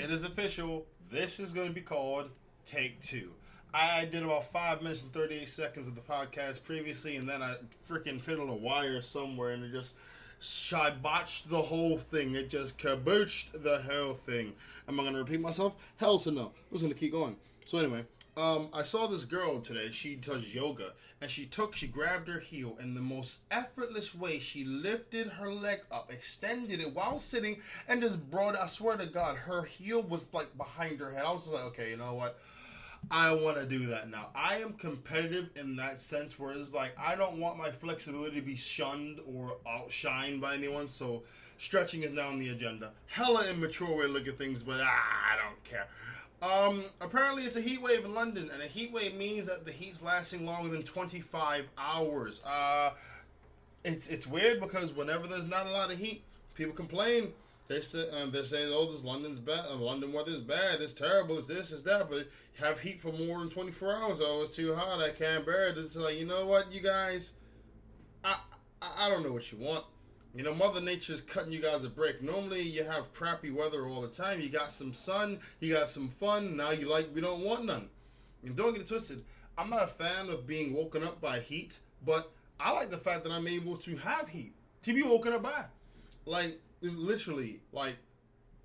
it is official. This is going to be called Take Two. I did about 5 minutes and 38 seconds of the podcast previously, and then I freaking fiddled a wire somewhere, and it just botched the whole thing. It just kabooched the whole thing. Am I going to repeat myself? Hell to no. I'm just going to keep going. So anyway, I saw this girl today. She does yoga, and she grabbed her heel, and the most effortless way, she lifted her leg up, extended it while sitting, and just brought it. I swear to God, her heel was like behind her head. I was just like, okay, you know what? I want to do that now. I am competitive in that sense where it's like I don't want my flexibility to be shunned or outshined by anyone, so stretching is now on the agenda. Hella immature way to look at things, but I don't care. Apparently it's a heat wave in London, and a heat wave means that the heat's lasting longer than 25 hours. It's weird because whenever there's not a lot of heat, people complain. They're saying, oh, this London's bad. London weather's bad. It's terrible. It's this, it's that. But have heat for more than 24 hours. Oh, it's too hot. I can't bear it. It's like, you know what, you guys? I don't know what you want. You know, Mother Nature's cutting you guys a break. Normally, you have crappy weather all the time. You got some sun. You got some fun. Now we don't want none. And don't get it twisted. I'm not a fan of being woken up by heat. But I like the fact that I'm able to have heat. To be woken up by. Like, literally, like,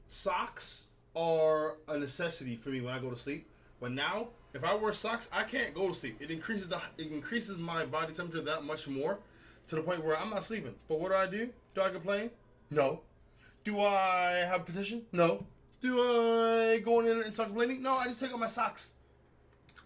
socks are a necessity for me when I go to sleep. But now, if I wear socks, I can't go to sleep. It increases my body temperature that much more to the point where I'm not sleeping. But what do? Do I complain? No. Do I have a petition? No. Do I go in and start complaining? No, I just take off my socks.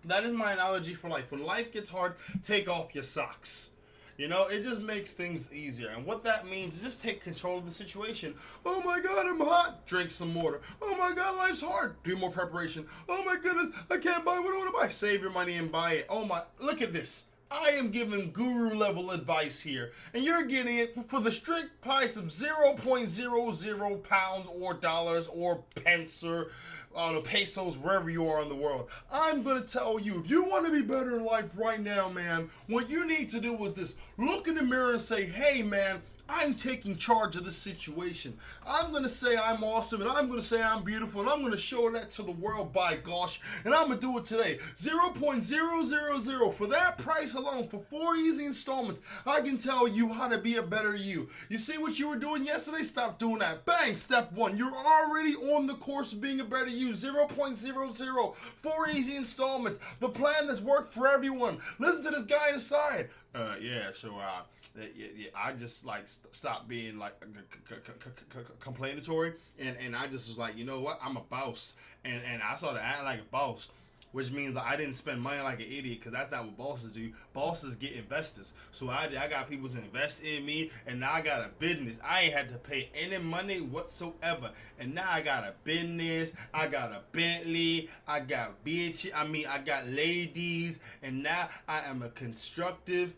That is my analogy for life. When life gets hard, take off your socks. You know, it just makes things easier. And what that means is just take control of the situation. Oh my God, I'm hot. Drink some water. Oh my God, life's hard. Do more preparation. Oh my goodness, I can't buy what I want to buy. Save your money and buy it. Oh my, look at this. I am giving guru level advice here. And you're getting it for the strict price of 0.00 pounds or dollars or pence or pesos, wherever you are in the world. I'm going to tell you, if you want to be better in life right now, man, what you need to do is this. Look in the mirror and say, hey, man, I'm taking charge of this situation. I'm going to say I'm awesome, and I'm going to say I'm beautiful, and I'm going to show that to the world, by gosh, and I'm going to do it today. 0.000 for that price alone, for 4 easy installments, I can tell you how to be a better you. You see what you were doing yesterday? Stop doing that. Bang, step 1. You're already on the course of being a better you. 0.00, 4 easy installments, the plan that's worked for everyone. Listen to this guy on the side. I just like stop being like complainatory, and I just was like, you know what, I'm a boss, and I started acting like a boss, which means that I didn't spend money like an idiot, because that's not what bosses do. Bosses get investors, so I got people to invest in me, and now I got a business. I ain't had to pay any money whatsoever, and now I got a business, I got a Bentley, I got I got ladies, and now I am a conducive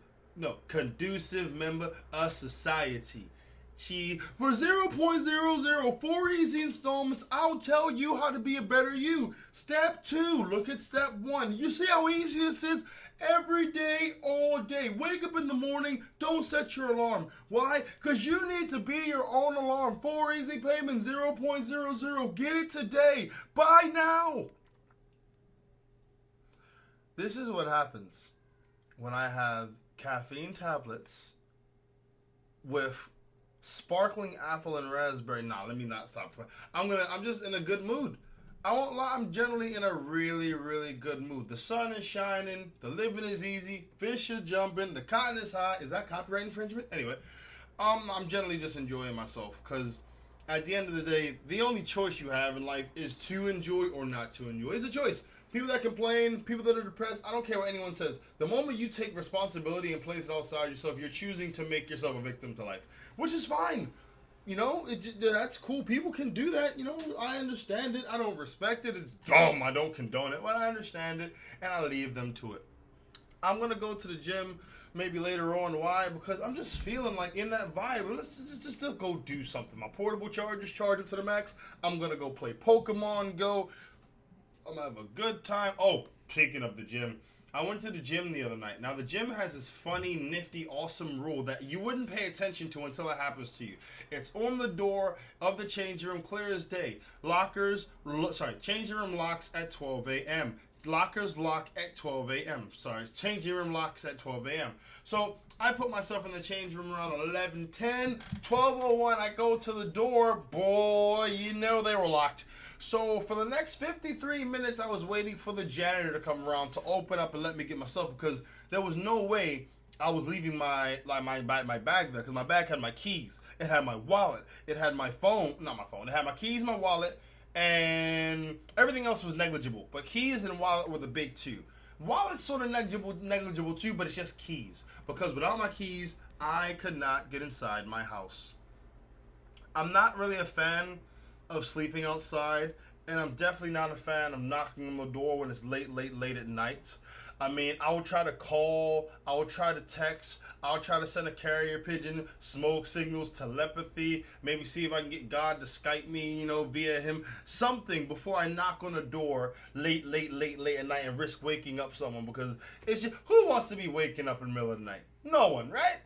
member of society. For 0.00, 4 easy installments, I'll tell you how to be a better you. Step 2, look at step 1. You see how easy this is? Every day, all day. Wake up in the morning, don't set your alarm. Why? Because you need to be your own alarm. 4 easy payments, 0.00. Get it today. Buy now. This is what happens when I have caffeine tablets with sparkling apple and raspberry. Nah, let me not stop. I'm just in a good mood. I won't lie, I'm generally in a really, really good mood. The sun is shining, the living is easy, fish are jumping, the cotton is hot. Is that copyright infringement? Anyway, I'm generally just enjoying myself, because at the end of the day, the only choice you have in life is to enjoy or not to enjoy. It's a choice. People that complain, people that are depressed, I don't care what anyone says. The moment you take responsibility and place it outside yourself, you're choosing to make yourself a victim to life, which is fine. You know, that's cool. People can do that. You know, I understand it. I don't respect it. It's dumb. I don't condone it, but I understand it, and I leave them to it. I'm going to go to the gym maybe later on. Why? Because I'm just feeling like in that vibe. Let's just go do something. My portable chargers, charge them to the max. I'm going to go play Pokemon Go. I'm going to have a good time. Oh, speaking of the gym, I went to the gym the other night. Now, the gym has this funny, nifty, awesome rule that you wouldn't pay attention to until it happens to you. It's on the door of the changing room, clear as day. Changing room locks at 12 a.m. Lockers lock at 12 a.m. Changing room locks at 12 a.m. So I put myself in the change room around 11:10. 12:01, I go to the door. Boy, you know they were locked. So for the next 53 minutes, I was waiting for the janitor to come around to open up and let me get myself, because there was no way I was leaving my bag there, because my bag had my keys, it had my wallet, it had my phone, not my phone, it had my keys, my wallet, and everything else was negligible. But keys and wallet were the big two. Wallet's sort of negligible too, but it's just keys, because without my keys, I could not get inside my house. I'm not really a fan of sleeping outside, and I'm definitely not a fan of knocking on the door when it's late at night. I mean, I would try to call, I would try to text, I would try to send a carrier pigeon, smoke signals, telepathy, maybe see if I can get God to Skype me, via him, something before I knock on the door late at night and risk waking up someone, because it's just, who wants to be waking up in the middle of the night? No one, right?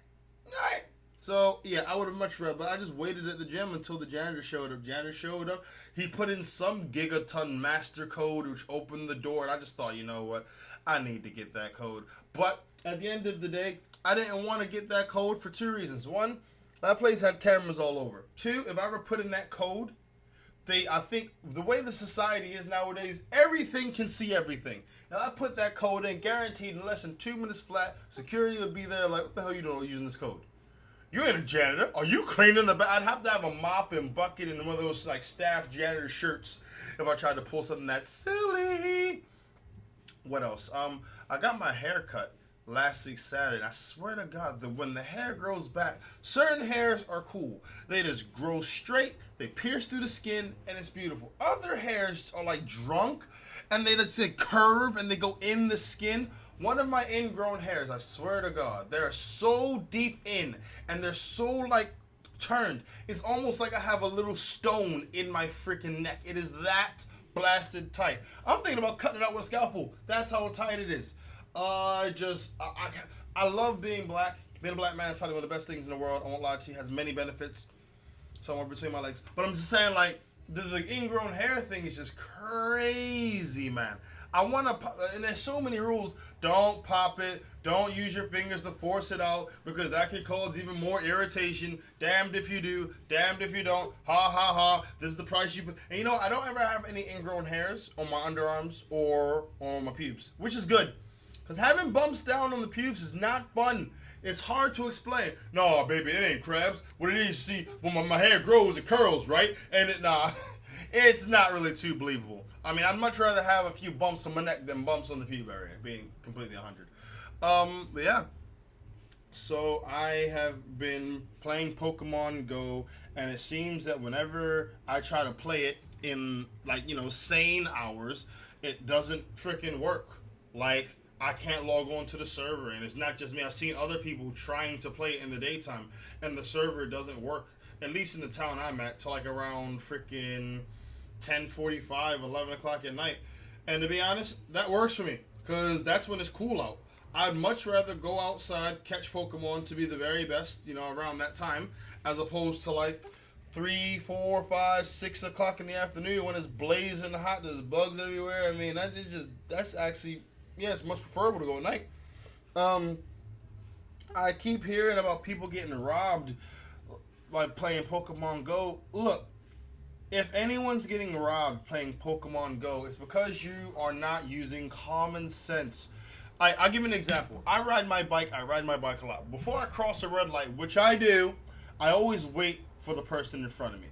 Right? So, yeah, I would have much rather, but I just waited at the gym until the janitor showed up. He put in some gigaton master code, which opened the door, and I just thought, you know what, I need to get that code. But at the end of the day, I didn't want to get that code for two reasons. One, that place had cameras all over. Two, if I ever put in that code, I think the way the society is nowadays, everything can see everything. Now, I put that code in, guaranteed in less than 2 minutes flat, security would be there like, what the hell are you doing using this code? You ain't a janitor. Are you cleaning the back? I'd have to have a mop and bucket and one of those like staff janitor shirts if I tried to pull something that silly. What else? I got my hair cut last week Saturday. I swear to God, that when the hair grows back, certain hairs are cool. They just grow straight, they pierce through the skin, and it's beautiful. Other hairs are like drunk, and they just curve and they go in the skin. One of my ingrown hairs, I swear to God, they're so deep in, and they're so like turned. It's almost like I have a little stone in my freaking neck. It is that blasted tight. I'm thinking about cutting it out with a scalpel. That's how tight it is. I love being black. Being a black man is probably one of the best things in the world. I won't lie to you. It has many benefits. Somewhere between my legs. But I'm just saying, like, the ingrown hair thing is just crazy, man. I want to, and there's so many rules. Don't pop it. Don't use your fingers to force it out, because that can cause even more irritation. Damned if you do, damned if you don't. Ha ha ha. This is the price you pay. And I don't ever have any ingrown hairs on my underarms or on my pubes, which is good. Because having bumps down on the pubes is not fun. It's hard to explain. No, baby, it ain't crabs. What it is, see, when my hair grows, it curls, right? And it's not really too believable. I mean, I'd much rather have a few bumps on my neck than bumps on the pube area, being completely 100. But yeah. So I have been playing Pokemon Go, and it seems that whenever I try to play it in, sane hours, it doesn't freaking work. Like, I can't log on to the server, and it's not just me. I've seen other people trying to play it in the daytime, and the server doesn't work, at least in the town I'm at, till like around freaking 10:45, 11 o'clock at night. And to be honest, that works for me, because that's when it's cool out. I'd much rather go outside, catch Pokemon to be the very best, around that time, as opposed to like 3, 4, 5, 6 o'clock in the afternoon when it's blazing hot, there's bugs everywhere. I mean, that's actually... yeah, it's much preferable to go at night. I keep hearing about people getting robbed, like playing Pokemon Go. Look, if anyone's getting robbed playing Pokemon Go, it's because you are not using common sense. I'll give you an example. I ride my bike a lot. Before I cross a red light, which I do, I always wait for the person in front of me.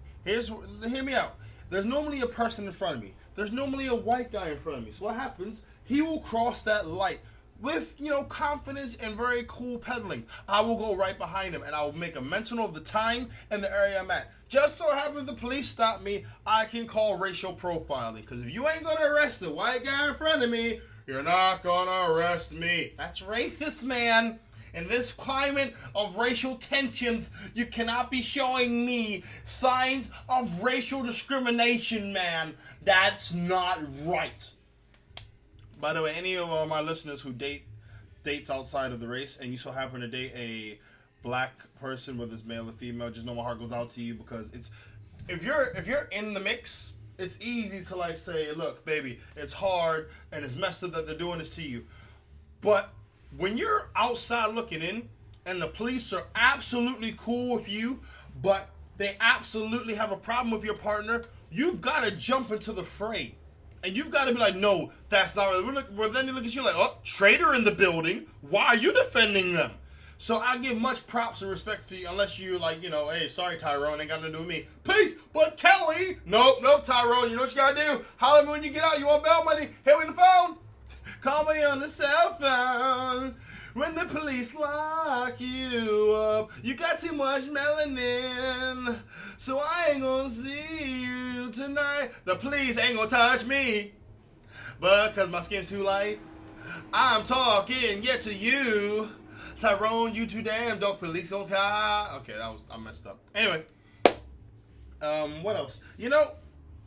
Hear me out. There's normally a person in front of me. There's normally a white guy in front of me. So what happens? He will cross that light with, confidence and very cool pedaling. I will go right behind him, and I will make a mental note of the time and the area I'm at. Just so happens the police stop me, I can call racial profiling. Because if you ain't going to arrest the white guy in front of me, you're not going to arrest me. That's racist, man. In this climate of racial tensions, you cannot be showing me signs of racial discrimination, man. That's not right. By the way, any of my listeners who dates outside of the race, and you so happen to date a black person, whether it's male or female, just know my heart goes out to you, because it's if you're in the mix, it's easy to like say, look, baby, it's hard and it's messed up that they're doing this to you. But when you're outside looking in, and the police are absolutely cool with you, but they absolutely have a problem with your partner, you've got to jump into the fray. And you've got to be like, no, that's not really. Well, then they look at you like, oh, traitor in the building. Why are you defending them? So I give much props and respect for you, unless you like, hey, sorry, Tyrone, ain't got nothing to do with me. Peace, but Kelly, nope, Tyrone, you know what you got to do? Holler at me when you get out. You want bail money? Hit me on the phone. Call me on the cell phone. When the police lock you up, you got too much melanin, so I ain't gonna see you tonight. The police ain't gonna touch me, but cause my skin's too light, I'm talking to you. Tyrone, you too damn, dog police gonna call. Okay, I messed up. Anyway, what else?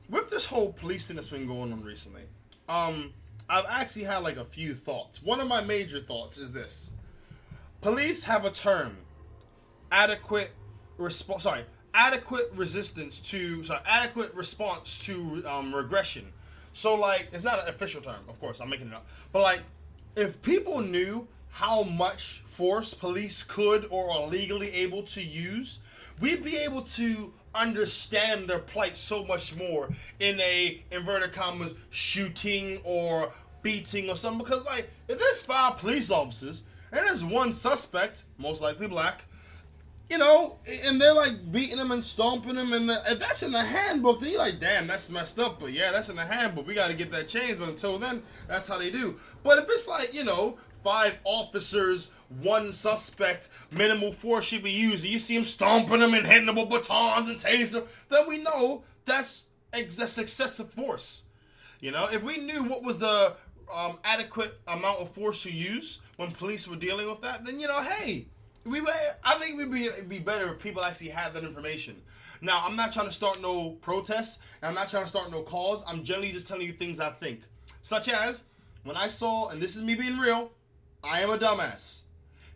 With this whole police thing that's been going on recently, I've actually had like a few thoughts. One of my major thoughts is this. Police have a term, adequate response to regression. So like, it's not an official term, of course, I'm making it up. But like, if people knew how much force police could or are legally able to use, we'd be able to understand their plight so much more in a, inverted commas, shooting or beating or something. Because like, if there's 5 police officers and there's one suspect, most likely black, and they're like beating him and stomping him, and if that's in the handbook, then you're like, damn, that's messed up. But yeah, that's in the handbook. We got to get that changed. But until then, that's how they do. But if it's like, 5 officers, 1 suspect, minimal force should be used, and you see him stomping them and hitting them with batons and tasing, then we know that's excessive force. If we knew what was the adequate amount of force to use when police were dealing with that, then hey, I think it'd be better if people actually had that information. Now, I'm not trying to start no protests, and I'm not trying to start no cause. I'm generally just telling you things I think, such as when I saw, and this is me being real, I am a dumbass,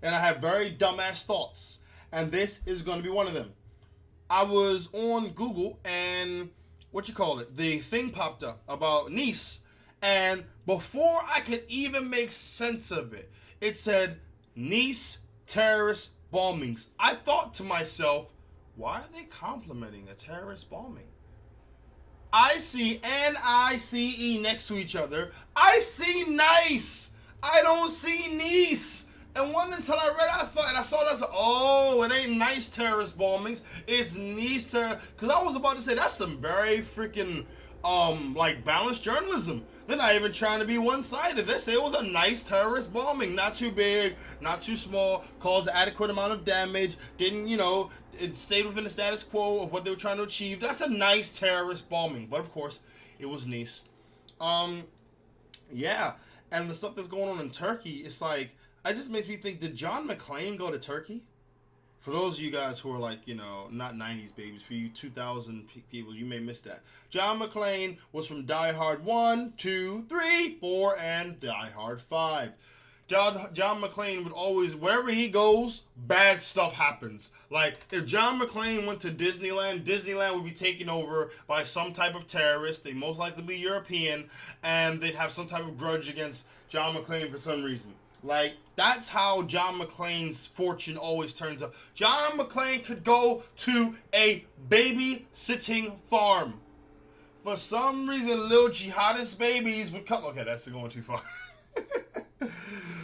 and I have very dumbass thoughts, and this is going to be one of them. I was on Google, and the thing popped up about Nice, and before I could even make sense of it, it said Nice terrorist bombings. I thought to myself, why are they complimenting a terrorist bombing? I see NICE next to each other. I see nice. I don't see Nice. And one until I read, I saw that's, it ain't nice terrorist bombings. It's Nice because I was about to say that's some very freaking balanced journalism. They're not even trying to be one-sided. They say it was a nice terrorist bombing, not too big, not too small, caused an adequate amount of damage. Didn't it stayed within the status quo of what they were trying to achieve. That's a nice terrorist bombing. But of course, it was Nice. Yeah. And the stuff that's going on in Turkey, it's like, it just makes me think, did John McClane go to Turkey? For those of you guys who are like, not 90s babies, for you 2000 people, you may miss that. John McClane was from Die Hard 1, 2, 3, 4, and Die Hard 5. John McClane would always, wherever he goes, bad stuff happens. Like, if John McClane went to Disneyland, Disneyland would be taken over by some type of terrorist. They'd most likely be European, and they'd have some type of grudge against John McClane for some reason. Like, that's how John McClane's fortune always turns up. John McClane could go to a babysitting farm. For some reason, little jihadist babies would come. Okay, that's going too far.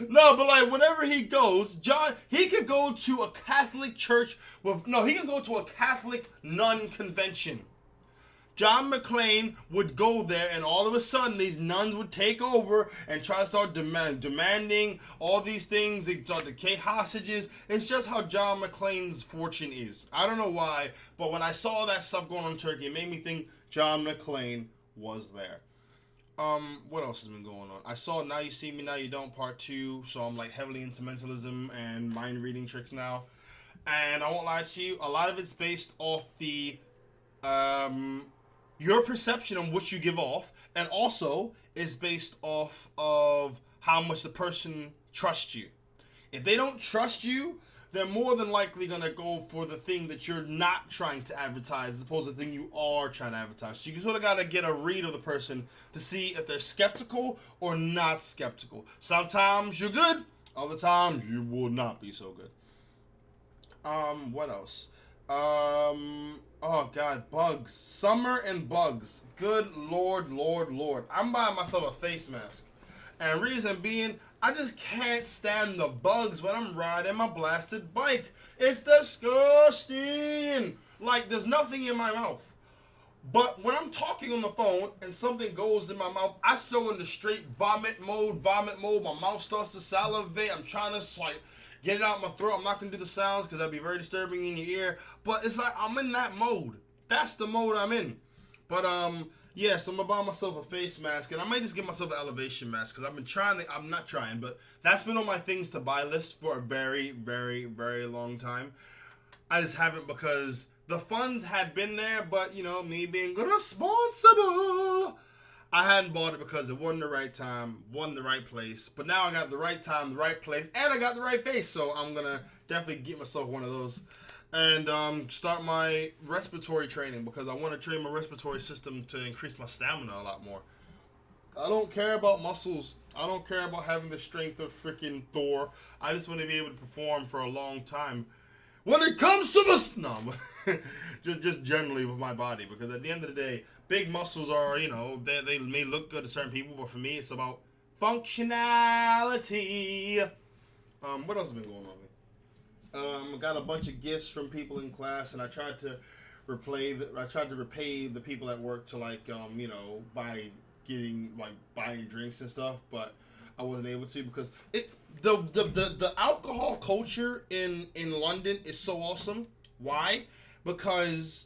No, but like, whenever he goes, he could go to a Catholic church he could go to a Catholic nun convention. John McClane would go there, and all of a sudden, these nuns would take over and try to start demanding all these things. They start to take hostages. It's just how John McClane's fortune is. I don't know why, but when I saw that stuff going on in Turkey, it made me think John McClane was there. What else has been going on? I saw Now You See Me, Now You Don't Part 2, so I'm like heavily into mentalism and mind reading tricks now. And I won't lie to you, a lot of it's based off the your perception on what you give off And also, it's based off of how much the person trusts you. If they don't trust you, they're more than likely going to go for the thing that you're not trying to advertise as opposed to the thing you are trying to advertise. So you sort of got to get a read of the person to see if they're skeptical or not skeptical. Sometimes you're good. Other times you will not be so good. What else? Oh God, bugs. Summer and bugs. Good Lord. I'm buying myself a face mask. And reason being, I just can't stand the bugs when I'm riding my blasted bike. It's disgusting. Like, there's nothing in my mouth. But when I'm talking on the phone and something goes in my mouth, I still in the straight vomit mode. My mouth starts to salivate. I'm trying to, like, get it out my throat. I'm not going to do the sounds because that'd be very disturbing in your ear. But it's like I'm in that mode. That's the mode I'm in. But, yeah, so I'm going to buy myself a face mask, and I might just get myself an elevation mask, because I'm not trying, but that's been on my things to buy list for a very, very, very long time. I just haven't because the funds had been there, but, you know, me being good responsible, I hadn't bought it because it wasn't the right time, wasn't the right place, but now I got the right time, the right place, and I got the right face, so I'm going to definitely get myself one of those. And start my respiratory training because I want to train my respiratory system to increase my stamina a lot more. I don't care about muscles. I don't care about having the strength of freaking Thor. I just want to be able to perform for a long time. When it comes to just generally with my body, because at the end of the day, big muscles are, you know, they may look good to certain people, but for me, it's about functionality. What else has been going on? Got a bunch of gifts from people in class, and I tried to repay the people at work to you know, buying drinks and stuff, but I wasn't able to because the alcohol culture in London is so awesome. Why? Because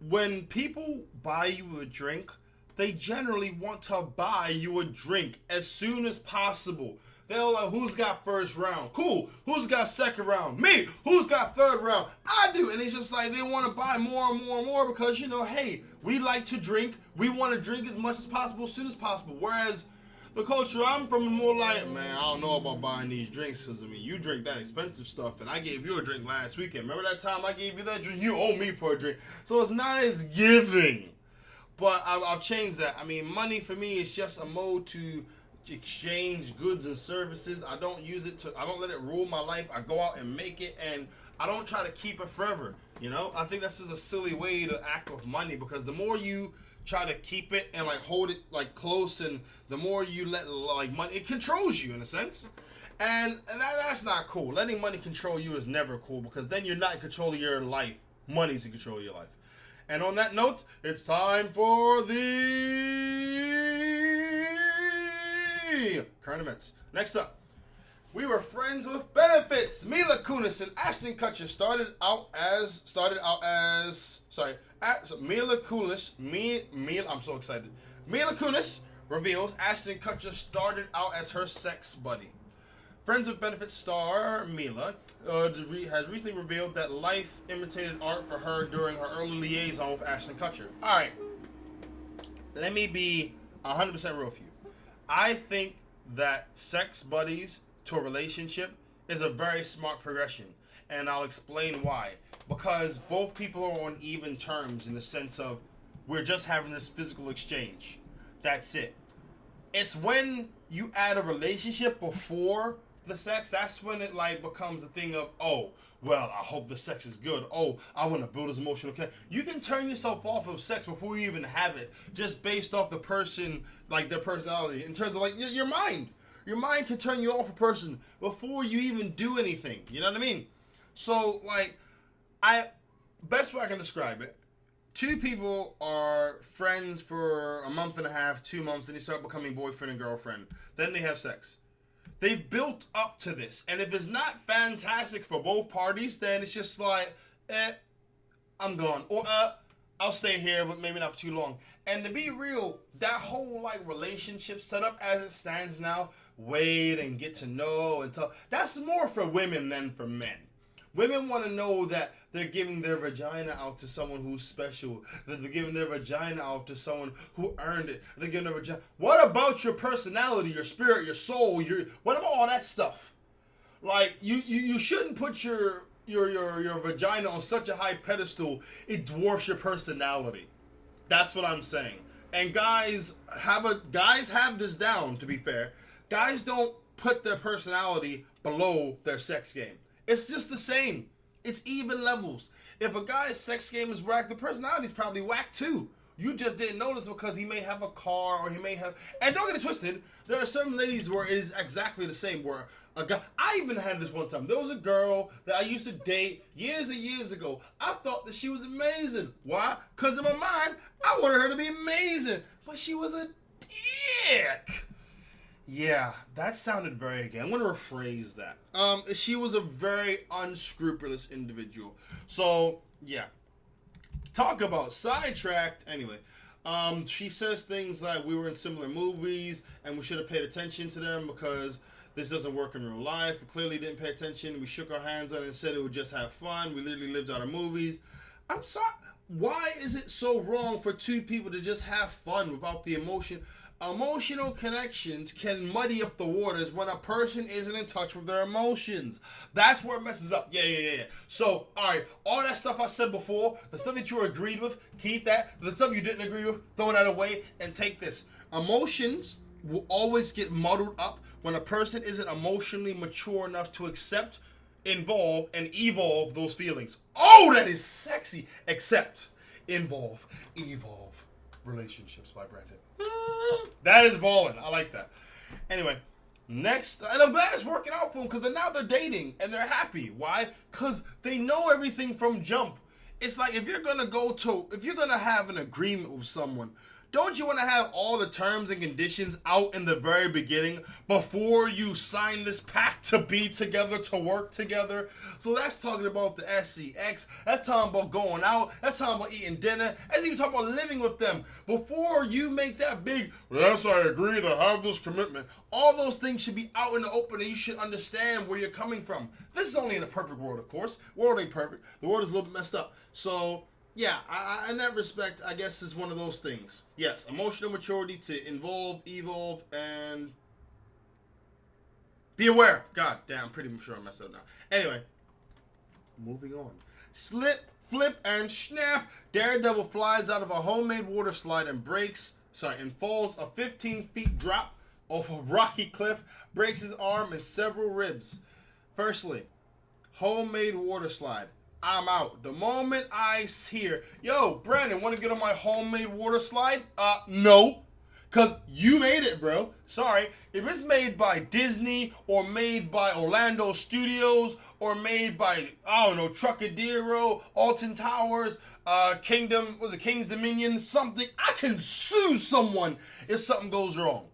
when people buy you a drink, they generally want to buy you a drink as soon as possible. They're like, who's got first round? Cool. Who's got second round? Me. Who's got third round? I do. And it's just like they want to buy more and more and more because, you know, hey, we like to drink. We want to drink as much as possible as soon as possible. Whereas the culture I'm from is more like, man, I don't know about buying these drinks because, I mean, you drink that expensive stuff and I gave you a drink last weekend. Remember that time I gave you that drink? You owe me for a drink. So it's not as giving. But I've changed that. I mean, money for me is just a mode to exchange goods and services. I don't let it rule my life. I go out and make it, and I don't try to keep it forever. You know, I think that's just a silly way to act with money, because the more you try to keep it and like hold it like close, and the more you let like money, it controls you in a sense, and that's not cool. Letting money control you is never cool, because then you're not in control of your life. Money's in control of your life. And on that note, it's time for the current events. Next up, we were friends with benefits. Mila Kunis and Ashton Kutcher I'm so excited. Mila Kunis reveals Ashton Kutcher started out as her sex buddy. Friends with Benefits star Mila has recently revealed that life imitated art for her during her early liaison with Ashton Kutcher. Alright, let me be 100% real with you. I think that sex buddies to a relationship is a very smart progression, and I'll explain why. Because both people are on even terms in the sense of we're just having this physical exchange. That's it. It's when you add a relationship before the sex, that's when it like becomes a thing of, oh, well, I hope the sex is good. Oh, I want to build this emotional connection. You can turn yourself off of sex before you even have it, just based off the person, like their personality, in terms of like your mind. Your mind can turn you off a person before you even do anything. You know what I mean? So, like, best way I can describe it, two people are friends for a month and a half, 2 months, then they start becoming boyfriend and girlfriend. Then they have sex. They've built up to this. And if it's not fantastic for both parties, then it's just like, I'm gone. Or, I'll stay here, but maybe not for too long. And to be real, that whole, like, relationship setup as it stands now, wait and get to know and talk, that's more for women than for men. Women want to know that they're giving their vagina out to someone who's special. They're giving their vagina out to someone who earned it. They're giving their vagina. What about your personality, your spirit, your soul? What about all that stuff? Like, you shouldn't put your vagina on such a high pedestal. It dwarfs your personality. That's what I'm saying. And guys have this down, to be fair. Guys don't put their personality below their sex game. It's just the same. It's even levels. If a guy's sex game is whack, the personality's probably whack too. You just didn't notice because he may have a car or he may have... And don't get it twisted. There are some ladies where it is exactly the same. Where a guy... I even had this one time. There was a girl that I used to date years and years ago. I thought that she was amazing. Why? Because in my mind, I wanted her to be amazing. But she was a dick. Yeah, that sounded very gay. I'm going to rephrase that. She was a very unscrupulous individual. So, yeah. Talk about sidetracked. Anyway, she says things like we were in similar movies and we should have paid attention to them because this doesn't work in real life. We clearly didn't pay attention. We shook our hands on it and said it would just have fun. We literally lived out our movies. I'm sorry. Why is it so wrong for two people to just have fun without the emotion? Emotional connections can muddy up the waters when a person isn't in touch with their emotions. That's where it messes up. Yeah. So, alright, all that stuff I said before, the stuff that you agreed with, keep that. The stuff you didn't agree with, throw that away and take this. Emotions will always get muddled up when a person isn't emotionally mature enough to accept, involve, and evolve those feelings. Oh, that is sexy. Accept, involve, evolve. Relationships by Brandon. That is balling. I like that. Anyway, next, and I'm glad it's working out for them because now they're dating and they're happy. Why? Because they know everything from jump. It's like if you're gonna have an agreement with someone, don't you want to have all the terms and conditions out in the very beginning before you sign this pact to be together, to work together? So that's talking about the SCX. That's talking about going out. That's talking about eating dinner. That's even talking about living with them. Before you make that big, yes, I agree to have this commitment. All those things should be out in the open and you should understand where you're coming from. This is only in a perfect world, of course. The world ain't perfect. The world is a little bit messed up. So... yeah, in that respect, I guess it's one of those things. Yes, emotional maturity to involve, evolve, and be aware. God damn, I'm pretty sure I messed up now. Anyway, moving on. Slip, flip, and snap. Daredevil flies out of a homemade water slide and falls a 15 feet drop off a rocky cliff, breaks his arm and several ribs. Firstly, homemade water slide. I'm out. The moment I hear, yo, Brandon, want to get on my homemade water slide? No. Because you made it, bro. Sorry. If it's made by Disney or made by Orlando Studios or made by, I don't know, Truckadero, Alton Towers, King's Dominion, something, I can sue someone if something goes wrong.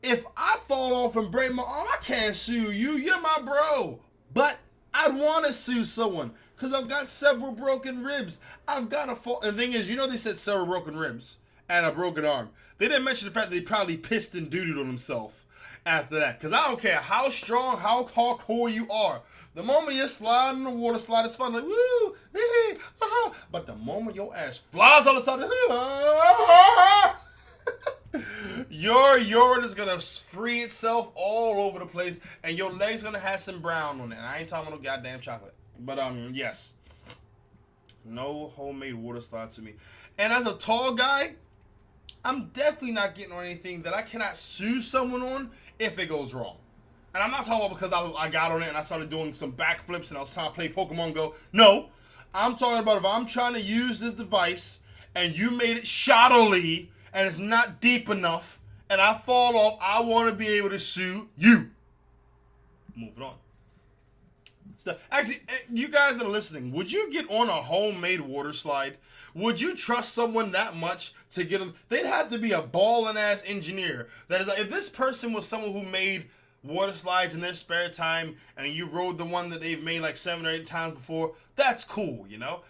If I fall off and break my arm, I can't sue you. You're my bro. But I'd want to sue someone because I've got several broken ribs. I've got a fall. And the thing is, they said several broken ribs and a broken arm. They didn't mention the fact that he probably pissed and doo-dooed on himself after that. Because I don't care how strong, how hardcore you are. The moment you're sliding the water slide, it's fun. Like, woo, but the moment your ass flies on the side, your urine is gonna free itself all over the place, and your legs gonna have some brown on it. And I ain't talking about no goddamn chocolate. But yes, no homemade water slide to me. And as a tall guy, I'm definitely not getting on anything that I cannot sue someone on if it goes wrong. And I'm not talking about because I got on it and I started doing some backflips and I was trying to play Pokemon Go. No, I'm talking about if I'm trying to use this device and you made it shoddily and it's not deep enough, and I fall off, I want to be able to sue you. Moving on. So, actually, you guys that are listening, would you get on a homemade water slide? Would you trust someone that much to get them? They'd have to be a ballin'-ass engineer. That is, like, if this person was someone who made water slides in their spare time and you rode the one that they've made like 7 or 8 times before, that's cool,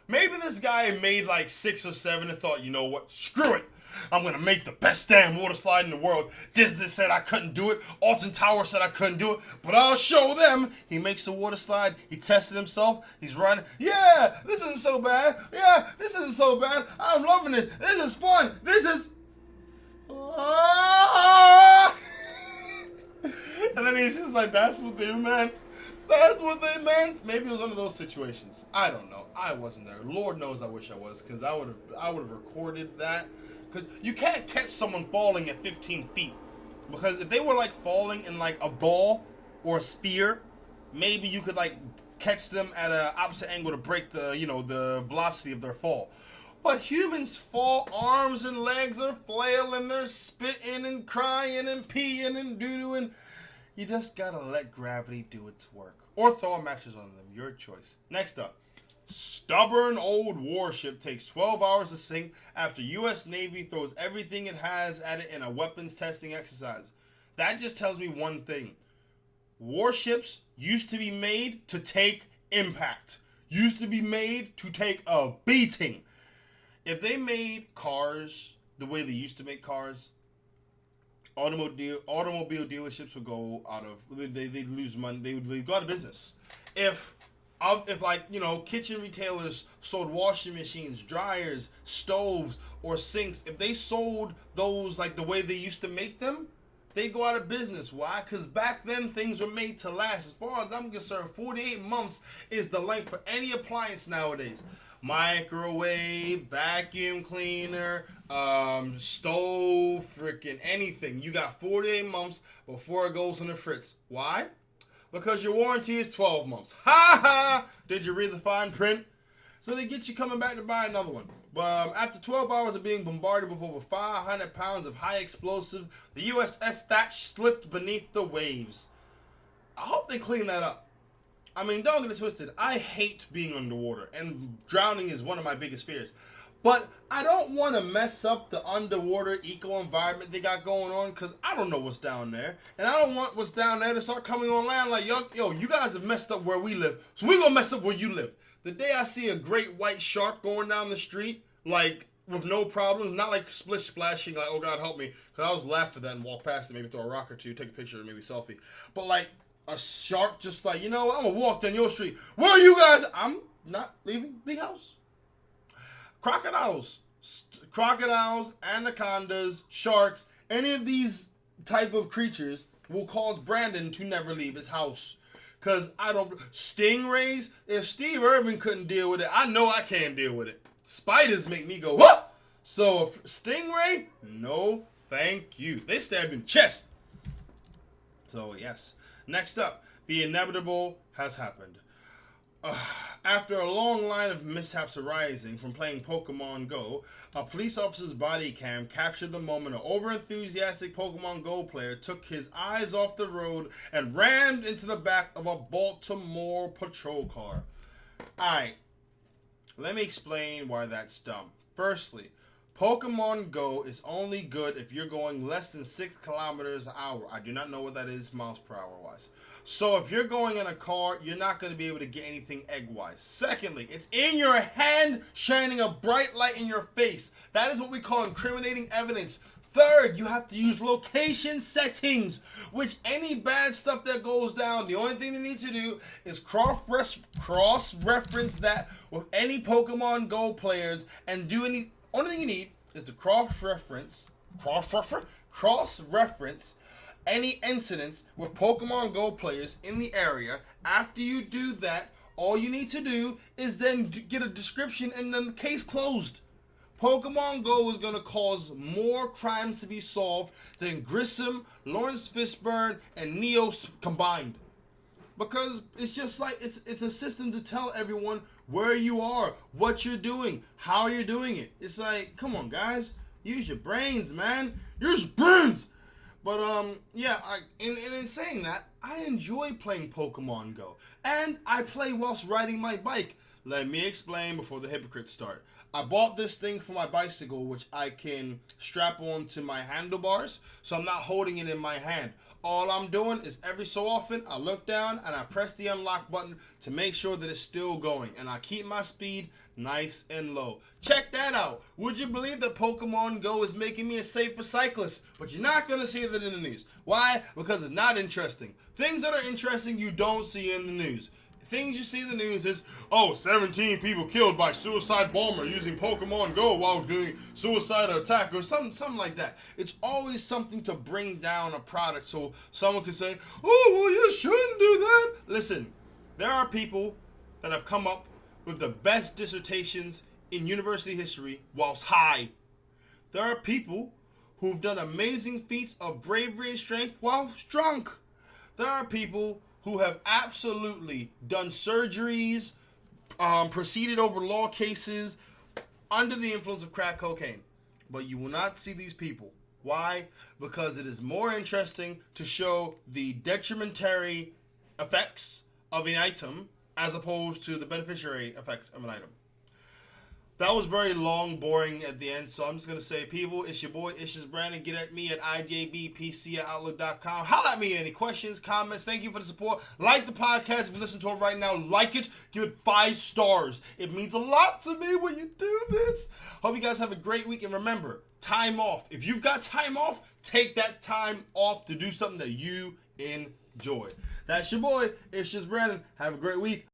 Maybe this guy made like 6 or 7 and thought, you know what, screw it. I'm going to make the best damn water slide in the world. Disney said I couldn't do it. Alton Tower said I couldn't do it. But I'll show them. He makes the water slide. He tested himself. He's running. Yeah, this isn't so bad. Yeah, this isn't so bad. I'm loving it. This is fun. This is... And then he's just like, that's what they meant. That's what they meant. Maybe it was one of those situations. I don't know. I wasn't there. Lord knows I wish I was, because I would have recorded that. Because you can't catch someone falling at 15 feet. Because if they were like falling in like a ball or a spear, maybe you could like catch them at an opposite angle to break the, you know, the velocity of their fall. But humans fall, arms and legs are flailing, they're spitting and crying and peeing and doo-dooing. You just gotta let gravity do its work. Or throw a mattress on them, your choice. Next up, stubborn old warship takes 12 hours to sink after U.S. Navy throws everything it has at it in a weapons testing exercise. That just tells me one thing. Warships used to be made to take impact. Used to be made to take a beating. If they made cars the way they used to make cars, automobile dealerships would go out of, they'd lose money, they'd go out of business. If like, you know, kitchen retailers sold washing machines, dryers, stoves, or sinks, if they sold those like the way they used to make them, they'd go out of business. Why? Because back then things were made to last. As far as I'm concerned, 48 months is the length for any appliance nowadays. Microwave, vacuum cleaner, stove, freaking anything. You got 48 months before it goes in the fritz. Why? Because your warranty is 12 months. Ha ha! Did you read the fine print? So they get you coming back to buy another one. But after 12 hours of being bombarded with over 500 pounds of high explosive, the USS Thatch slipped beneath the waves. I hope they clean that up. I mean, don't get it twisted. I hate being underwater, and drowning is one of my biggest fears. But I don't want to mess up the underwater eco-environment they got going on, because I don't know what's down there. And I don't want what's down there to start coming on land like, yo, you guys have messed up where we live, so we're going to mess up where you live. The day I see a great white shark going down the street, like, with no problems, not like splish splashing, like, oh God, help me, because I was laugh at that and walk past it, maybe throw a rock or two, take a picture, maybe selfie. But like, a shark just like, you know, I'm going to walk down your street. Where are you guys? I'm not leaving the house. Crocodiles, anacondas, sharks, any of these type of creatures will cause Brandon to never leave his house. Because stingrays, if Steve Irwin couldn't deal with it, I know I can't deal with it. Spiders make me go, what? So, stingray, no, thank you. They stab in chest. So, yes. Next up, the inevitable has happened. After a long line of mishaps arising from playing Pokemon Go, a police officer's body cam captured the moment an overenthusiastic Pokemon Go player took his eyes off the road and rammed into the back of a Baltimore patrol car. Alright, let me explain why that's dumb. Firstly, Pokemon Go is only good if you're going less than 6 kilometers an hour. I do not know what that is miles per hour wise. So if you're going in a car, you're not going to be able to get anything egg-wise. Secondly, it's in your hand shining a bright light in your face. That is what we call incriminating evidence. Third, you have to use location settings, which any bad stuff that goes down, the only thing they need to do is cross-reference that with any Pokemon Go players and do any... Only thing you need is to cross-reference any incidents with Pokemon Go players in the area. After you do that, all you need to do is then get a description and then the case closed. Pokemon Go is going to cause more crimes to be solved than Grissom, Lawrence Fishburne, and Neo combined. Because it's just like, it's a system to tell everyone where you are, what you're doing, how you're doing it. It's like, come on, guys. Use your brains, man. Use your brains! But, yeah, in saying that, I enjoy playing Pokemon Go. And I play whilst riding my bike. Let me explain before the hypocrites start. I bought this thing for my bicycle, which I can strap on to my handlebars, so I'm not holding it in my hand. All I'm doing is every so often, I look down and I press the unlock button to make sure that it's still going. And I keep my speed nice and low. Check that out. Would you believe that Pokemon Go is making me a safer cyclist? But you're not going to see that in the news. Why? Because it's not interesting. Things that are interesting you don't see in the news. Things you see in the news is, 17 people killed by suicide bomber using Pokemon Go while doing suicide attack or something like that. It's always something to bring down a product so someone can say, you shouldn't do that. Listen, there are people that have come up with the best dissertations in university history whilst high. There are people who've done amazing feats of bravery and strength whilst drunk. There are people who have absolutely done surgeries, proceeded over law cases under the influence of crack cocaine. But you will not see these people. Why? Because it is more interesting to show the detrimentary effects of an item as opposed to the beneficiary effects of an item. That was very long, boring at the end, so I'm just going to say, people, it's your boy, ItsJusBrandon. Get at me at IJBPC@outlook.com. Holla at me, any questions, comments. Thank you for the support. Like the podcast. If you listen to it right now, like it. Give it 5 stars. It means a lot to me when you do this. Hope you guys have a great week, and remember, time off. If you've got time off, take that time off to do something that you enjoy. That's your boy, ItsJusBrandon. Have a great week.